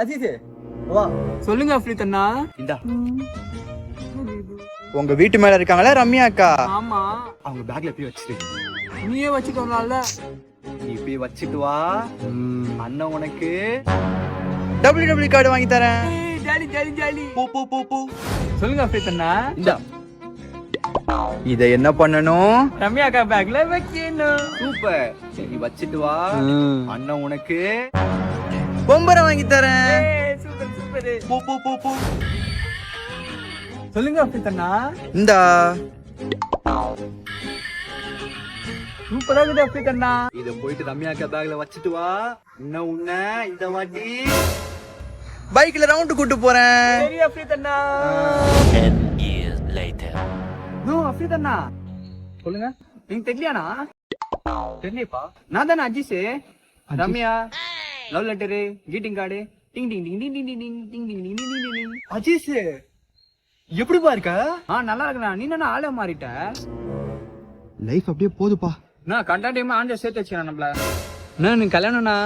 அஜித் வா. சொல்லுங்க அஃப்ரீத் அண்ணா. இந்தா உங்க வீட்டு மேல இருக்காங்களா ரம்யா அக்கா? ஆமா. அவங்க பேக்ல போய் வச்சிட்டு நீயே வச்சுட்டு வரலாம்ல. நீ போய் வச்சிட்டு வா. அண்ணன் உனக்கு WW கார்டு வாங்கி தரேன். Jolly jolly jolly. போ போ போ போ. சொல்லுங்க அஃப்ரீத் அண்ணா. இந்தா இத என்ன பண்ணணும்? ரம்யா அக்கா பேக்ல வைக்கணும். சூப்பர். சரி வச்சிட்டு வா. அண்ணன் உனக்கு பொம்பரை வாங்கி தரேன். Super super. போ போ போ போ. சொல்லுங்க அஃப்ரீத் அண்ணா. இந்தா சூப்பரா இருக்குது அஃப்ரீத் அண்ணா. இத போயிட்டு ரம்யா அக்கா பேக்ல வச்சிட்டு வா. இன்னும் உன்ன இந்த வாட்டி பைக்ல ரவுண்ட் கூட்டு போறேன். சரி அஃப்ரீத் அண்ணா. 10 years later. நோ அஃப்ரீத் அண்ணா. சொல்லுங்க. நீங்க தெரியலையாண்ணா? தெரியலையப்பா. நான் தானே Aziz. Ramya love letter greeting card ding ding ding ding ding ding ding ding ding ding ding ding ding. Azeez எப்படிப்பா இருக்க? நல்லா இருக்கண்ணா. நீ என்ன ஆளே மாறிட்ட? லைஃப் அப்படியே போதுப்பா. நான் கண்டா டைம் ஆண்ட சேர்த்து வச்சுக்கிறேன் நம்மள. என்ன நீ கல்யாணம்ண்ணா?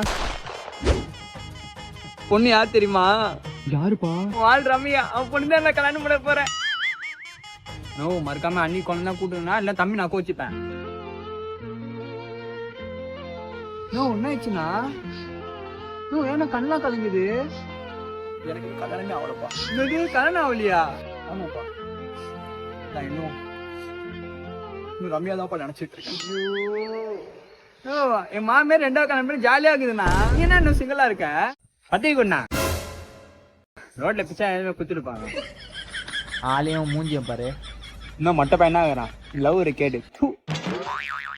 பொண்ணு யார் தெரியுமா? யாருப்பா? வாழ் ரம்யா. அவன் பொண்ணு தான் நான் கல்யாணம் பண்ண போறேன். நோ மறக்காம அண்ணி குழந்தை கூட்டுனா இல்ல தம்பி நான் கோச்சிப்பேன். நோ என்ன ஆயிடுச்சுண்ணா? நோ ஏன்னா கண்ணெல்லாம் கலங்குது. எனக்கு கல்யாணமே ஆகலப்பா. இன்னைக்கு கல்யாணம் ஆகலையா? ஆமாப்பா. நான் இன்னும் ரம்யா தான்ப்பா நினைச்சிட்டு இருக்கேன். ஓ என் மாமே ரெண்டாவது கல்யாணம் பண்ணி ஜாலியா இருக்குதுண்ணா. நீ என்ன இன்னும் சிங்கிளா இருக்க? பத்திரிக்கை கொண்டா ரோட்ல பிச்சா குத்துருப்பாங்க. ஆளையும் மூஞ்சியும் பாரு. இன்னும் மொட்டை பையனா இருக்கிறான். லவ் ஒரு கேடு.